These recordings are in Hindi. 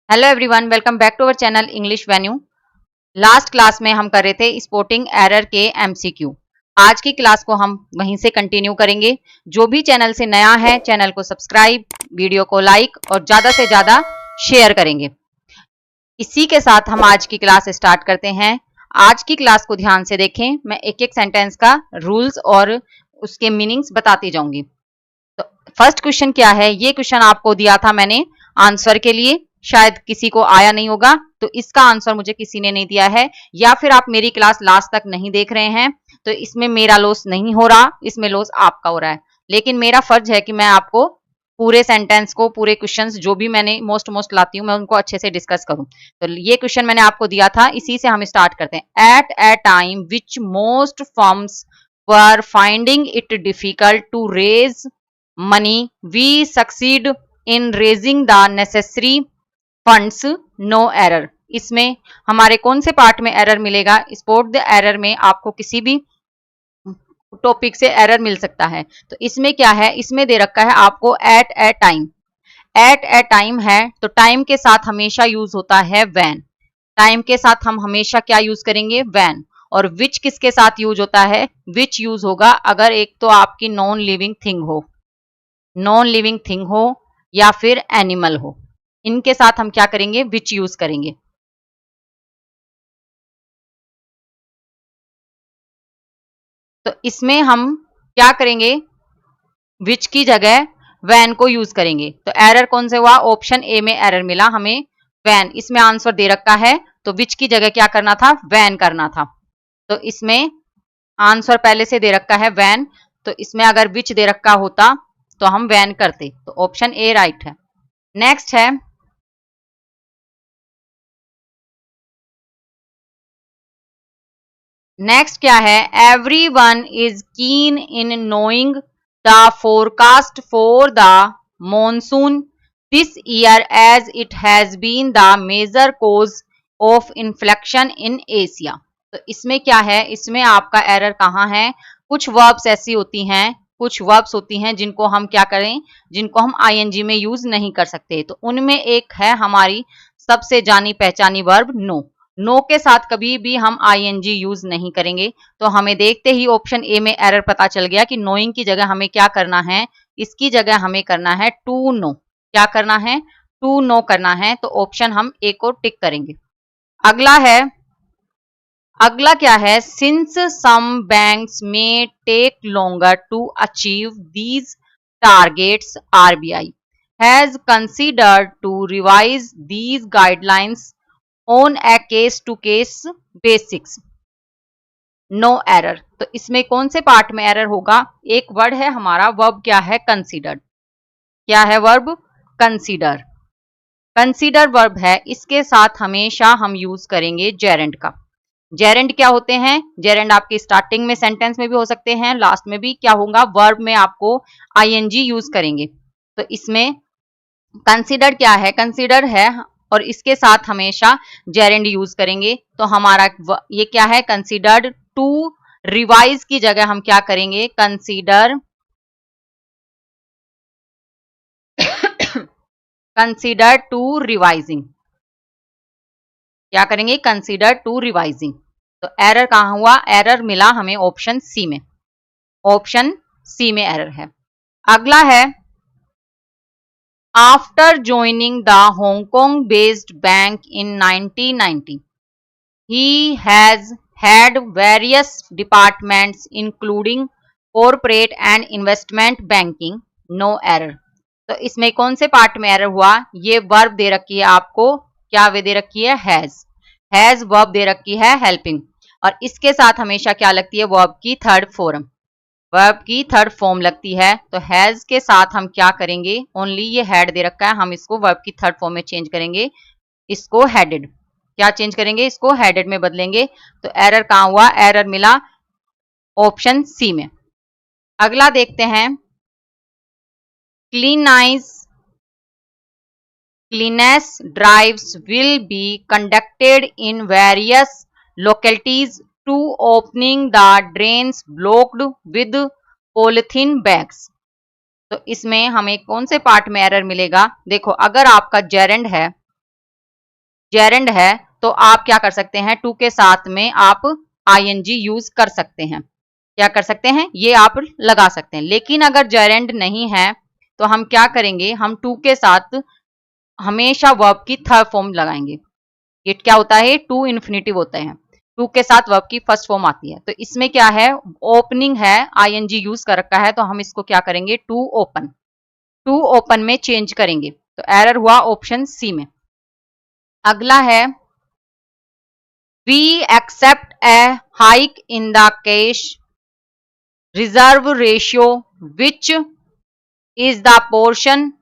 Hello everyone, welcome back to our channel English Venue. Last class में हम कर रहे थे स्पोर्टिंग एरर के एमसीक्यू। आज की क्लास को हम वहीं से कंटिन्यू करेंगे। जो भी चैनल से नया है, चैनल को सब्सक्राइब, वीडियो को लाइक और ज़्यादा से ज़्यादा शेयर करेंगे। इसी के साथ हम आज की क्लास स्टार्ट करते हैं। आज की क्लास को ध्यान से देखें, मैं एक एक सेंटेंस का रूल्स और उसके मीनिंग्स बताती जाऊंगी। तो फर्स्ट क्वेश्चन क्या है, ये क्वेश्चन आपको दिया था मैंने आंसर के लिए, शायद किसी को आया नहीं होगा, तो इसका आंसर मुझे किसी ने नहीं दिया है, या फिर आप मेरी क्लास लास्ट तक नहीं देख रहे हैं, तो इसमें मेरा लॉस नहीं हो रहा, इसमें लॉस आपका हो रहा है। लेकिन मेरा फर्ज है कि मैं आपको पूरे सेंटेंस को, पूरे क्वेश्चंस जो भी मैंने मोस्ट लाती हूँ, मैं उनको अच्छे से डिस्कस करूं। तो ये क्वेश्चन मैंने आपको दिया था, इसी से हम स्टार्ट करते हैं। At a time which most firms were finding it difficult to raise money, we succeed in raising the necessary funds, no error। इसमें हमारे कौन से पार्ट में एरर मिलेगा? स्पॉट द एरर में आपको किसी भी टॉपिक से एरर मिल सकता है। तो इसमें क्या है, इसमें दे रखा है आपको at a time. At a time है तो टाइम के साथ हमेशा यूज होता है व्हेन। टाइम के साथ हम हमेशा क्या यूज करेंगे? व्हेन। और विच किसके साथ यूज होता है? विच यूज होगा अगर एक तो आपकी नॉन लिविंग थिंग हो, नॉन लिविंग थिंग हो या फिर एनिमल हो, इनके साथ हम क्या करेंगे? विच यूज करेंगे। तो इसमें हम क्या करेंगे? विच की जगह वैन को यूज करेंगे। तो एरर कौन से हुआ? ऑप्शन ए में एरर मिला हमें वैन। इसमें आंसर दे रखा है तो विच की जगह क्या करना था? वैन करना था। तो इसमें आंसर पहले से दे रखा है वैन, तो इसमें अगर विच दे रखा होता तो हम वैन करते। तो ऑप्शन ए राइट है। नेक्स्ट है, नेक्स्ट क्या है? Every one is keen in knowing the forecast for the monsoon this year as it has been the major cause of inflection in Asia. तो इसमें क्या है? इसमें आपका एरर कहाँ है? कुछ वर्ब्स ऐसी होती हैं, कुछ वर्ब्स होती हैं जिनको हम क्या करें, जिनको हम आईएनजी में यूज नहीं कर सकते। तो उनमें एक है हमारी सबसे जानी पहचानी वर्ब नो। नो के साथ कभी भी हम आईएनजी यूज नहीं करेंगे। तो हमें देखते ही ऑप्शन ए में एरर पता चल गया कि नोइंग की जगह हमें क्या करना है? इसकी जगह हमें करना है टू नो। क्या करना है? टू नो करना है। तो ऑप्शन हम ए को टिक करेंगे। अगला है, अगला क्या है? Since some banks may take longer to achieve these targets, RBI has considered to revise these guidelines on a case to case basics, no error. तो इसमें कौन से पार्ट में एरर होगा? एक वर्ड है हमारा, वर्ब क्या है? कंसीडर्ड। क्या है वर्ब? कंसीडर। कंसीडर वर्ब है, इसके साथ हमेशा हम यूज करेंगे जेरेंड का। जेरेंड क्या होते हैं? जेरेंड आपके स्टार्टिंग में सेंटेंस में भी हो सकते हैं, लास्ट में भी क्या होगा? वर्ब में आपको आईएनजी यूज करेंगे। तो इसमें कंसीडर क्या है? कंसीडर है और इसके साथ हमेशा जेरेंड यूज करेंगे। तो हमारा ये क्या है? कंसीडर्ड टू रिवाइज की जगह हम क्या करेंगे? Consider consider to revising. क्या करेंगे? Consider to revising. तो एरर कहां हुआ? एरर मिला हमें ऑप्शन सी में। ऑप्शन सी में एरर है। अगला है, after joining the Hong Kong based bank in 1990 he has had various departments including corporate and investment banking, no error। तो इसमें कौन से पार्ट में एरर हुआ? ये वर्ब दे रखी है आपको, क्या वे दे रखी है? हैज वर्ब दे रखी है हेल्पिंग, और इसके साथ हमेशा क्या लगती है? वर्ब की थर्ड फॉर्म, वर्ब की थर्ड फॉर्म लगती है। तो हैज के साथ हम क्या करेंगे? ओनली ये हैड दे रखा है, हम इसको वर्ब की थर्ड फॉर्म में चेंज करेंगे, इसको हेडेड। क्या चेंज करेंगे? इसको हेडेड में बदलेंगे। तो एरर कहां हुआ? एरर मिला ऑप्शन सी में। अगला देखते हैं, cleanness drives will be conducted in various localities to opening the drains blocked with polythene bags. तो इसमें हमें कौन से पार्ट में एरर मिलेगा? देखो, अगर आपका जेरेंड है, जेरेंड है तो आप क्या कर सकते हैं, टू के साथ में आप आईएनजी यूज कर सकते हैं, क्या कर सकते हैं, ये आप लगा सकते हैं। लेकिन अगर जेरेंड नहीं है तो हम क्या करेंगे, हम टू के साथ हमेशा वर्ब की थर्ड फॉर्म लगाएंगे। ये क्या होता है, टू इन्फिनेटिव होता है, टू के साथ वर्ब की फर्स्ट फॉर्म आती है। तो इसमें क्या है, ओपनिंग है, आईएनजी यूज कर रखा है, तो हम इसको क्या करेंगे, टू ओपन, टू ओपन में चेंज करेंगे। तो एरर हुआ ऑप्शन सी में। अगला है we accept a hike in the cash reserve ratio which is the portion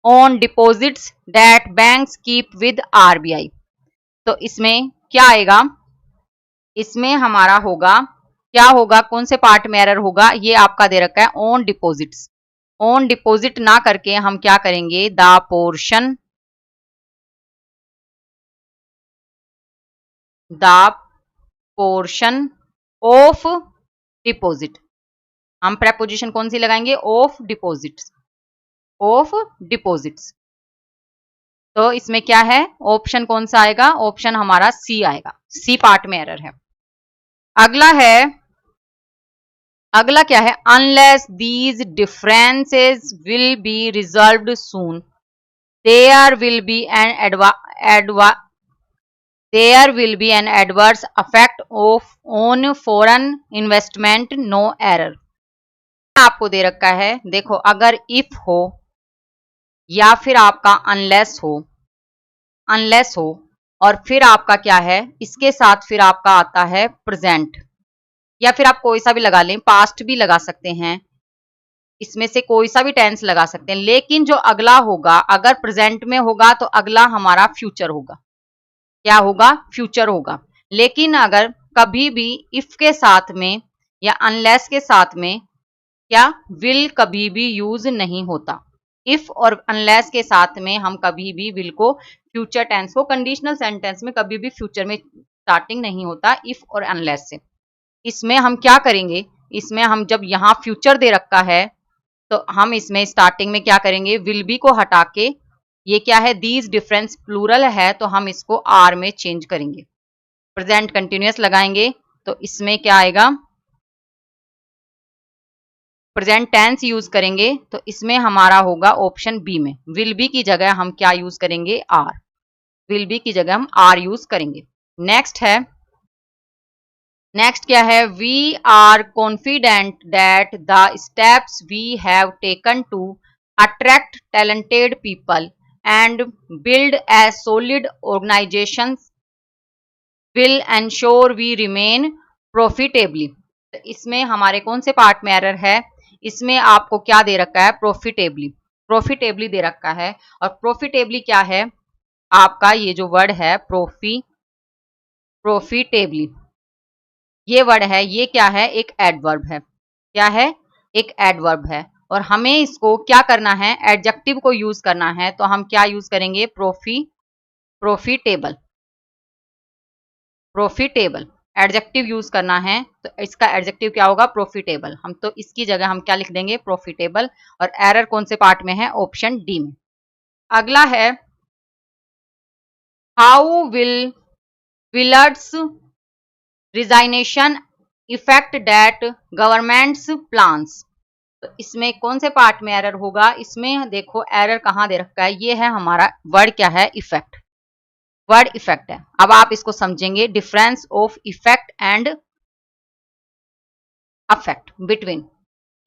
on deposits that banks keep with RBI. तो इसमें क्या आएगा, इसमें हमारा होगा, क्या होगा, कौन से पार्ट में एरर होगा, ये आपका दे रखा है ऑन डिपॉजिट्स। ऑन डिपॉजिट ना करके हम क्या करेंगे, the portion, the portion of deposit, हम प्रेपोजिशन कौन सी लगाएंगे, ऑफ डिपॉजिट्स, ऑफ डिपॉजिट्स। तो इसमें क्या है, ऑप्शन कौन सा आएगा, ऑप्शन हमारा सी आएगा, सी पार्ट में एरर है। अगला है, अगला क्या है, unless these differences will be resolved soon there will be an adverse affect of on foreign investment, no error. आपको दे रखा है, देखो अगर इफ हो या फिर आपका अनलेस हो, अनलेस हो और फिर आपका क्या है, इसके साथ फिर आपका आता है प्रेजेंट, या फिर आप कोई सा भी लगा लें, पास्ट भी लगा सकते हैं, इसमें से कोई सा भी टेंस लगा सकते हैं। लेकिन जो अगला होगा, अगर प्रेजेंट में होगा तो अगला हमारा फ्यूचर होगा, क्या होगा, फ्यूचर होगा। लेकिन अगर कभी भी इफ के साथ में या अनलेस के साथ में क्या, विल कभी भी यूज नहीं होता। इफ और अनलेस के साथ में हम कभी भी विल को, फ्यूचर टेंस को, कंडीशनल सेंटेंस में कभी भी फ्यूचर में स्टार्टिंग नहीं होता इफ और अनलेस से। इसमें हम क्या करेंगे, इसमें हम जब यहाँ फ्यूचर दे रखा है तो हम इसमें स्टार्टिंग में क्या करेंगे, विल बी को हटा के, ये क्या है, दीज डिफरेंस प्लूरल है तो हम इसको आर में चेंज करेंगे, प्रेजेंट कंटिन्यूअस लगाएंगे। तो इसमें क्या आएगा, प्रेजेंट टेंस यूज करेंगे तो इसमें हमारा होगा ऑप्शन बी में, विल बी की जगह हम क्या यूज करेंगे, आर, विल बी की जगह हम आर यूज करेंगे। नेक्स्ट है, नेक्स्ट क्या है, we are confident that the steps we have taken to attract talented people and build a solid organisation will ensure we remain profitably. इसमें हमारे कौन से पार्ट में एरर है, इसमें आपको क्या दे रखा है, प्रॉफिटेबली, प्रॉफिटेबली दे रखा है। और प्रॉफिटेबली क्या है, आपका ये जो वर्ड है प्रॉफिटेबली, ये वर्ड है, ये क्या है, एक एडवर्ब है, क्या है, एक एडवर्ब है। और हमें इसको क्या करना है, एडजेक्टिव को यूज करना है, तो हम क्या यूज करेंगे, प्रॉफिटेबल, प्रॉफिटेबल एडजेक्टिव यूज करना है तो इसका एडजेक्टिव क्या होगा, प्रॉफिटेबल। हम तो इसकी जगह हम क्या लिख देंगे, प्रॉफिटेबल। और एरर कौन से पार्ट में है, ऑप्शन डी में। अगला है, how will Willard's resignation effect that government's plans. तो इसमें कौन से पार्ट में एरर होगा, इसमें देखो एरर कहाँ दे रखा है, ये है हमारा वर्ड क्या है, इफेक्ट, वर्ड इफेक्ट है। अब आप इसको समझेंगे, difference of effect and affect, between,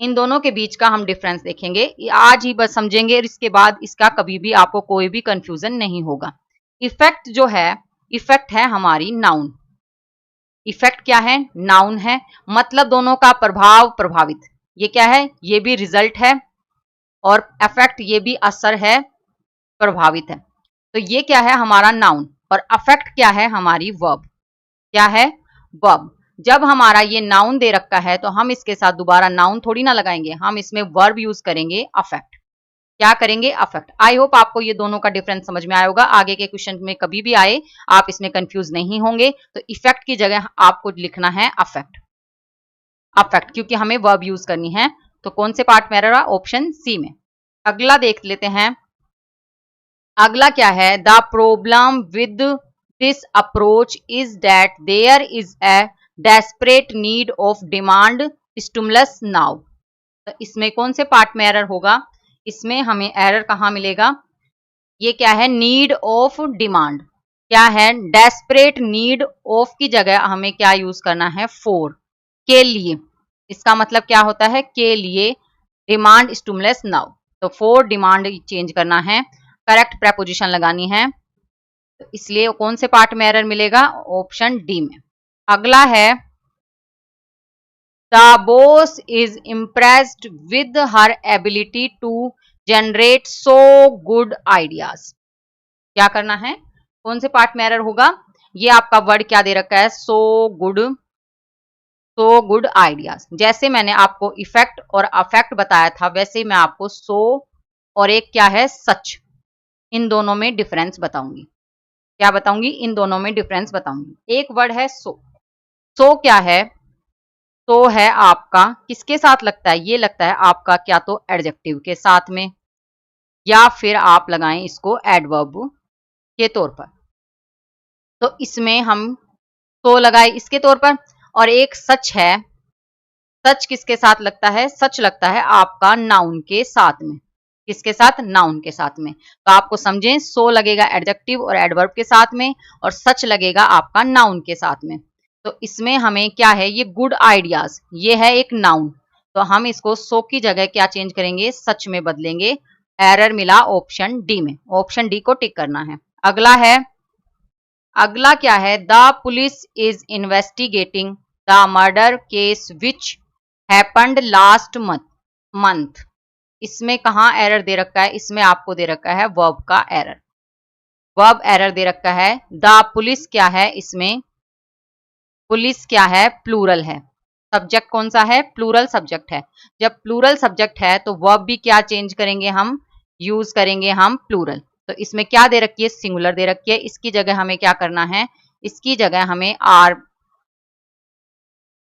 इन दोनों के बीच का हम डिफरेंस देखेंगे, आज ही बस समझेंगे, इसके बाद इसका कभी भी आपको कोई भी कंफ्यूजन नहीं होगा। इफेक्ट जो है, इफेक्ट है हमारी नाउन, इफेक्ट क्या है, नाउन है, मतलब दोनों का प्रभाव, प्रभावित, ये क्या है, ये भी रिजल्ट है, और अफेक्ट ये भी असर है, प्रभावित है। तो ये क्या है, हमारा नाउन, और अफेक्ट क्या है, हमारी वर्ब, क्या है, वर्ब। जब हमारा ये नाउन दे रखा है तो हम इसके साथ दोबारा नाउन थोड़ी ना लगाएंगे, हम इसमें वर्ब यूज करेंगे, अफेक्ट, क्या करेंगे, अफेक्ट। आई होप आपको ये दोनों का डिफरेंस समझ में आया होगा, आगे के क्वेश्चन में कभी भी आए आप इसमें कंफ्यूज नहीं होंगे। तो इफेक्ट की जगह आपको लिखना है अफेक्ट, अफेक्ट, क्योंकि हमें वर्ब यूज करनी है। तो कौन से पार्ट में एरर, ऑप्शन सी में। अगला देख लेते हैं, अगला क्या है, the problem with this approach is that there is a desperate need of demand stimulus now. तो इसमें कौन से पार्ट में एरर होगा, इसमें हमें एरर कहाँ मिलेगा, ये क्या है, नीड ऑफ डिमांड, क्या है, डेस्परेट नीड ऑफ की जगह हमें क्या यूज करना है, फोर, के लिए। इसका मतलब क्या होता है, के लिए डिमांड स्टिमुलस नाउ, तो फॉर डिमांड चेंज करना है, करेक्ट प्रेपोजिशन लगानी है, तो इसलिए कौन से पार्ट में एरर मिलेगा, ऑप्शन डी में। अगला है, the boss is impressed with her ability to generate so good ideas. क्या करना है, कौन से पार्ट में एरर होगा, ये आपका वर्ड क्या दे रखा है, सो गुड आइडियाज। जैसे मैंने आपको इफेक्ट और अफेक्ट बताया था, वैसे मैं आपको सो और एक क्या है, सच, इन दोनों में डिफरेंस बताऊंगी। क्या बताऊंगी, इन दोनों में डिफरेंस बताऊंगी। एक वर्ड है सो क्या है, सो है आपका किसके साथ लगता है, ये लगता है आपका क्या तो एडजेक्टिव के साथ में, या फिर आप लगाएं इसको एडवर्ब के तौर पर। तो इसमें हम सो लगाए इसके तौर पर, और एक सच है, सच किसके साथ लगता है, सच लगता है आपका नाउन के साथ में, किसके साथ, नाउन के साथ में। तो आपको समझें, सो लगेगा एडजेक्टिव और एडवर्ब के साथ में, और सच लगेगा आपका नाउन के साथ में। तो इसमें हमें क्या है, ये गुड आइडियाज, ये है एक नाउन, तो हम इसको सो की जगह क्या चेंज करेंगे, सच में बदलेंगे। एरर मिला ऑप्शन डी में, ऑप्शन डी को टिक करना है। अगला है, अगला क्या है, the police is investigating the murder case which happened last month. इसमें कहाँ एरर दे रखा है, इसमें आपको दे रखा है वर्ब का एरर, वर्ब एरर दे रखा है। द पुलिस क्या है, इसमें पुलिस क्या है, प्लूरल है, सब्जेक्ट कौन सा है, प्लूरल सब्जेक्ट है। जब प्लूरल सब्जेक्ट है तो वर्ब भी क्या चेंज करेंगे, हम यूज करेंगे हम प्लूरल। तो इसमें क्या दे रखी है, सिंगुलर दे रखी है, इसकी जगह हमें क्या करना है, इसकी जगह हमें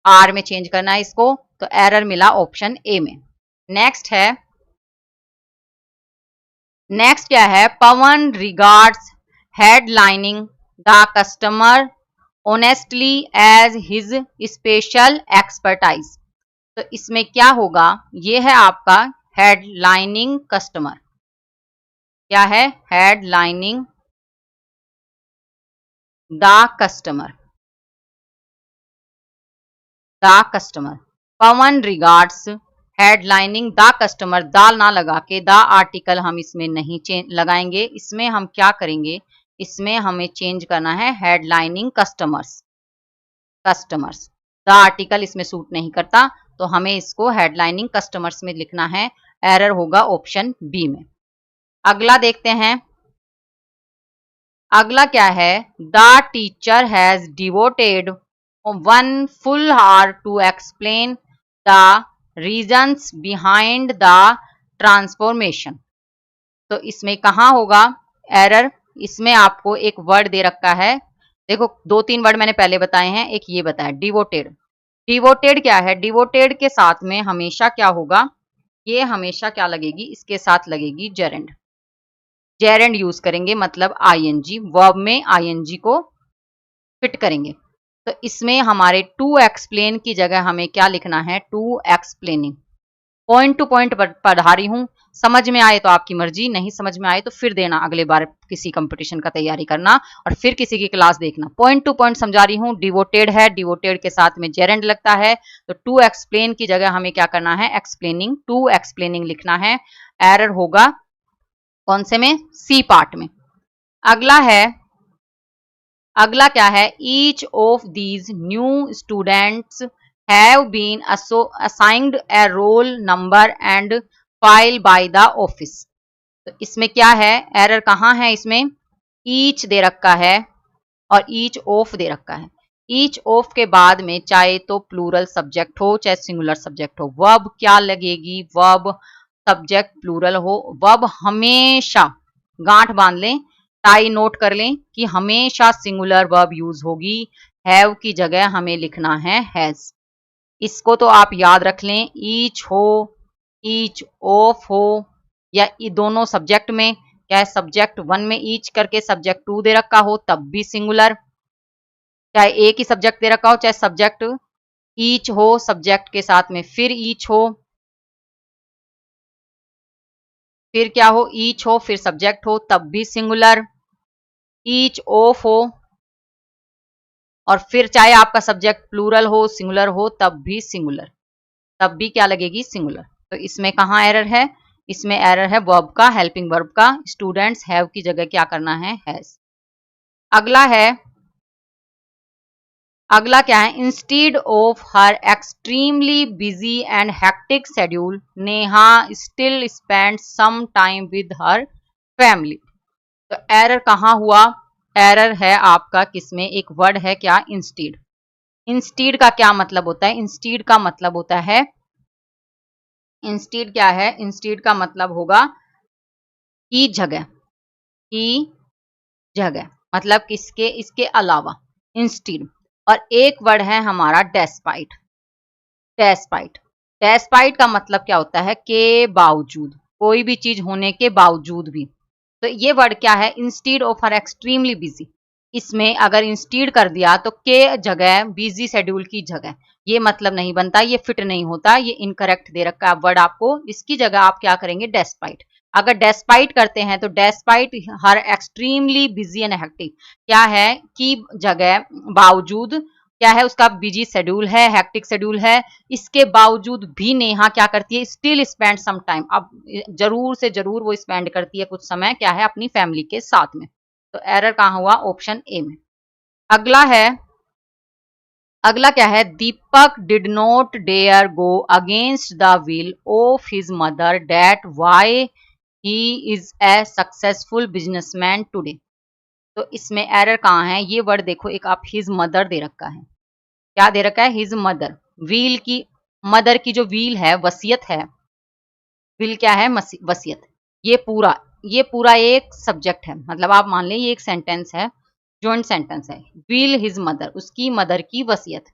आर में चेंज करना है इसको। तो एरर मिला ऑप्शन ए में। नेक्स्ट है, नेक्स्ट क्या है, Pawan regards headlining the customer honestly as his special expertise. तो इसमें क्या होगा, ये है आपका हेडलाइनिंग कस्टमर, क्या है, headlining the customer, the customer, Pawan regards headlining the customer, दाल ना लगा के द आर्टिकल हम इसमें नहीं लगाएंगे, इसमें हम क्या करेंगे, इसमें हमें चेंज करना है headlining customers, customers, the article इसमें सूट नहीं करता, तो हमें इसको हेडलाइनिंग कस्टमर्स में लिखना है। एरर होगा ऑप्शन बी में। अगला देखते हैं, अगला क्या है, the teacher has devoted 1 full hour to explain the reasons behind the transformation. तो इसमें कहाँ होगा एरर, इसमें आपको एक वर्ड दे रखा है, देखो 2-3 वर्ड मैंने पहले बताए हैं, एक ये बताया डिवोटेड। डिवोटेड क्या है, डिवोटेड के साथ में हमेशा क्या होगा, ये हमेशा क्या लगेगी, इसके साथ लगेगी जेरेंड, जेरेंड यूज करेंगे, मतलब आईएनजी, वर्ब में आईएनजी को फिट करेंगे। तो इसमें हमारे टू एक्सप्लेन की जगह हमें क्या लिखना है, to explaining. Point to point पढ़ा रही हूँ, समझ में आए तो आपकी मर्जी, नहीं समझ में आए तो फिर देना, अगले बार किसी कंपटीशन का तैयारी करना और फिर किसी की क्लास देखना। पॉइंट टू पॉइंट समझा रही हूँ, डिवोटेड है, डिवोटेड के साथ में जेरेंड लगता है, तो टू एक्सप्लेन की जगह हमें क्या करना है, एक्सप्लेनिंग, टू एक्सप्लेनिंग लिखना है। एरर होगा कौन से में, सी पार्ट में। अगला है, अगला क्या है, each of these new students have been assigned a roll number and file by the office. तो इसमें क्या है, एरर कहाँ है, इसमें ईच दे रखा है और ईच ऑफ दे रखा है। ईच ऑफ के बाद में चाहे तो प्लूरल सब्जेक्ट हो चाहे सिंगुलर सब्जेक्ट हो, वर्ब क्या लगेगी, वर्ब सब्जेक्ट प्लूरल हो, वर्ब हमेशा गांठ बांध लें, टाई नोट कर लें कि हमेशा सिंगुलर वर्ब यूज होगी, हैव की जगह हमें लिखना है हैज। इसको तो आप याद रख लें, ईच हो, ईच ऑफ हो, या दोनों सब्जेक्ट में चाहे सब्जेक्ट 1 में ईच करके सब्जेक्ट 2 दे रखा हो तब भी सिंगुलर, चाहे एक ही सब्जेक्ट दे रखा हो, चाहे सब्जेक्ट ईच हो, सब्जेक्ट के साथ में फिर ईच हो, फिर क्या हो, ईच हो फिर सब्जेक्ट हो तब भी सिंगुलर, ईच ऑफ हो और फिर चाहे आपका सब्जेक्ट प्लूरल हो सिंगुलर हो तब भी सिंगुलर, तब भी क्या लगेगी, सिंगुलर। तो इसमें कहाँ एरर है, इसमें एरर है वर्ब का, हेल्पिंग वर्ब का, स्टूडेंट्स हैव की जगह क्या करना है, हैज। अगला है, अगला क्या है, instead of her extremely busy and hectic schedule Neha still spend some time with her family. तो एरर कहाँ हुआ, एरर है आपका किसमें, एक वर्ड है क्या, इंस्टीड। इंस्टीड का क्या मतलब होता है, इंस्टीड का मतलब होता है, इंस्टीड क्या है, इंस्टीड का मतलब होगा की जगह, की जगह, मतलब किसके, इसके अलावा, इंस्टीड। और एक वर्ड है हमारा डेस्पाइट, डेस्पाइट, डेस्पाइट का मतलब क्या होता है, के बावजूद, कोई भी चीज होने के बावजूद भी। तो ये वर्ड क्या है, instead of her extremely busy, इसमें अगर इंस्टीड कर दिया तो के जगह बिजी शेड्यूल की जगह, ये मतलब नहीं बनता, ये फिट नहीं होता, ये इनकरेक्ट दे रखा है वर्ड आपको, इसकी जगह आप क्या करेंगे, डेस्पाइट। अगर डेस्पाइट करते हैं तो despite her extremely busy and hectic, क्या है, की जगह बावजूद, क्या है उसका बिजी शेड्यूल है, हेक्टिक शेड्यूल है, इसके बावजूद भी नेहा क्या करती है, स्टिल स्पेंड सम टाइम, अब जरूर से जरूर वो स्पेंड करती है कुछ समय, क्या है, अपनी फैमिली के साथ में। तो एरर कहाँ हुआ, ऑप्शन ए में। अगला है, अगला क्या है, Deepak did not dare go against the will of his mother that why he is a successful businessman today. तो इसमें एरर कहाँ है, ये वर्ड देखो, एक आप हिज मदर दे रखा है, क्या दे रखा है, हिज मदर, व्हील की, मदर की जो व्हील है वसीयत है, व्हील क्या है, वसीयत, ये पूरा एक सब्जेक्ट है, मतलब आप मान लें ये एक सेंटेंस है, जॉइंट सेंटेंस है, व्हील हिज मदर, उसकी मदर की वसीयत,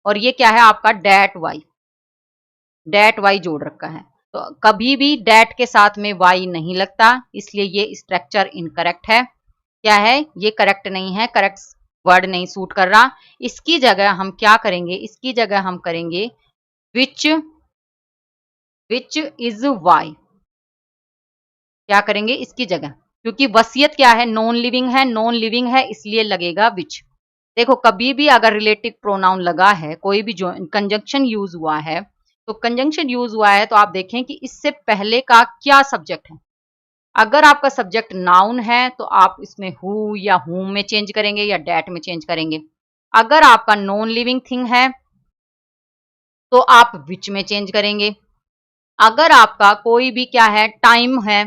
और ये क्या है आपका, डेट वाई, डेट वाई जोड़ रखा है। तो कभी भी डेट के साथ में वाई नहीं लगता, इसलिए ये स्ट्रक्चर इनकरेक्ट है, क्या है, ये करेक्ट नहीं है, करेक्ट वर्ड नहीं सूट कर रहा। इसकी जगह हम क्या करेंगे, इसकी जगह हम करेंगे विच, विच इज वाई, क्या करेंगे इसकी जगह, क्योंकि वसीयत क्या है, नॉन लिविंग है, नॉन लिविंग है इसलिए लगेगा विच। देखो कभी भी अगर रिलेटिव प्रोनाउन लगा है, कोई भी जो कंजंक्शन यूज हुआ है, तो कंजंक्शन यूज हुआ है तो आप देखें कि इससे पहले का क्या सब्जेक्ट है। अगर आपका सब्जेक्ट नाउन है तो आप इसमें हु या हुम में चेंज करेंगे या डेट में चेंज करेंगे। अगर आपका नॉन लिविंग थिंग है तो आप विच में चेंज करेंगे। अगर आपका कोई भी क्या है, टाइम है,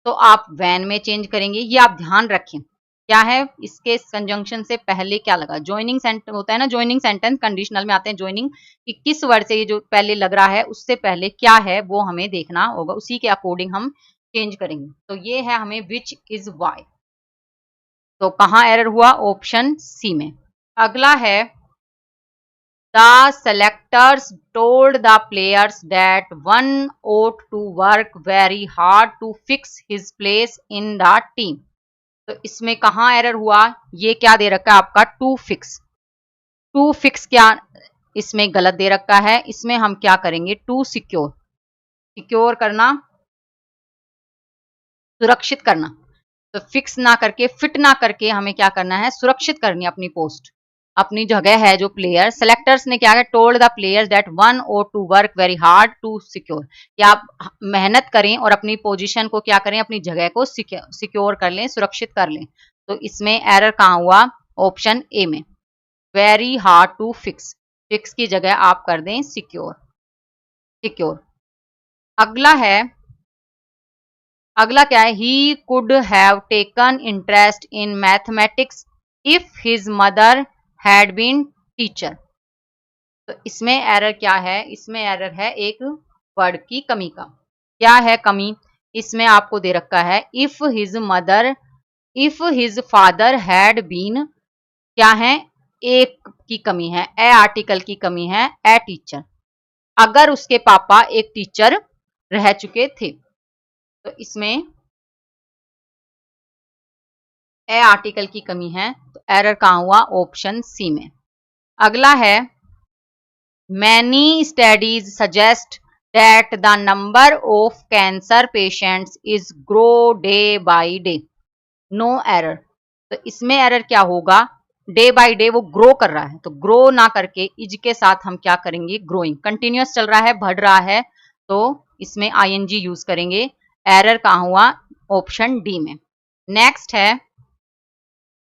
तो आप वैन में चेंज करेंगे। ये आप ध्यान रखें, क्या है, इसके कंजंक्शन से पहले क्या लगा, ज्वाइनिंग सेंटेंस होता है ना, ज्वाइनिंग सेंटेंस कंडीशनल में आते हैं ज्वाइनिंग, कि किस वर्ड से ये जो पहले लग रहा है उससे पहले क्या है वो हमें देखना होगा, उसी के अकॉर्डिंग हम चेंज करेंगे। तो ये है हमें विच इज वाई। तो कहाँ एरर हुआ, ऑप्शन सी में। अगला है, the selectors told the players that one ought to work very hard to fix his place in the team। तो इसमें कहाँ एरर हुआ, ये क्या दे रखा है आपका, टू फिक्स, टू फिक्स क्या इसमें गलत दे रखा है, इसमें हम क्या करेंगे, टू सिक्योर, सिक्योर करना, सुरक्षित करना। तो फिक्स ना करके, फिट ना करके हमें क्या करना है, सुरक्षित करनी अपनी पोस्ट, अपनी जगह है जो प्लेयर। सेलेक्टर्स ने क्या है, told the players that one ought to work very hard to secure, कि आप मेहनत करें और अपनी पोजीशन को क्या करें, अपनी जगह को सिक्योर कर लें, सुरक्षित कर लें। तो इसमें एरर कहाँ हुआ, ऑप्शन ए में, very hard to fix, fix की जगह आप कर दें सिक्योर, सिक्योर। अगला है, अगला क्या है, he could have taken interest in mathematics if his mother had been teacher. तो इसमें एरर क्या है, इसमें एरर है एक वर्ड की कमी का। क्या है कमी, इसमें आपको दे रखा है if his mother, if his father had been, क्या है, एक की कमी है, ए आर्टिकल की कमी है, ए टीचर, अगर उसके पापा एक टीचर रह चुके थे। तो इसमें ए आर्टिकल की कमी है, तो एरर कहाँ हुआ, ऑप्शन सी में। अगला है many studies suggest that the number of cancer patients is grow day by day, no error. तो इसमें एरर क्या होगा, डे बाय डे वो ग्रो कर रहा है, तो ग्रो ना करके इज के साथ हम क्या करेंगे, ग्रोइंग, कंटिन्यूअस चल रहा है, बढ़ रहा है, तो इसमें आईएनजी यूज करेंगे। एरर कहाँ हुआ, ऑप्शन डी में। नेक्स्ट है,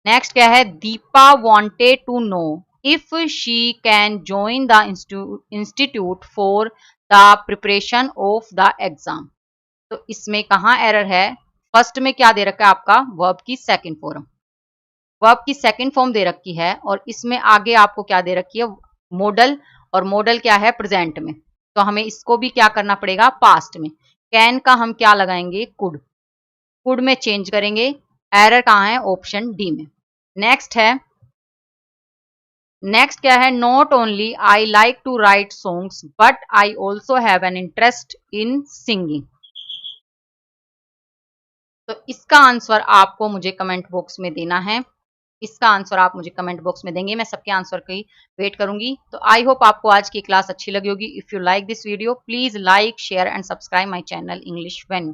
नेक्स्ट क्या है, Deepa wanted to know if she can join the institute for the preparation of the exam. तो इसमें कहाँ एरर है, फर्स्ट में क्या दे रखा है आपका, वर्ब की सेकंड फॉर्म, वर्ब की सेकंड फॉर्म दे रखी है, और इसमें आगे आपको क्या दे रखी है, मॉडल, और मॉडल क्या है, प्रेजेंट में, तो हमें इसको भी क्या करना पड़ेगा, पास्ट में। कैन का हम क्या लगाएंगे, कुड, कुड में चेंज करेंगे। एरर कहाँ है, ऑप्शन डी में। नेक्स्ट है, नेक्स्ट क्या है, not only I like to write songs but I also have an interest in singing. तो इसका आंसर आपको मुझे कमेंट बॉक्स में देना है, इसका आंसर आप मुझे कमेंट बॉक्स में देंगे, मैं सबके आंसर की वेट करूंगी। तो आई होप आपको आज की क्लास अच्छी लगी होगी। If you like this video please like share and subscribe my channel English venue.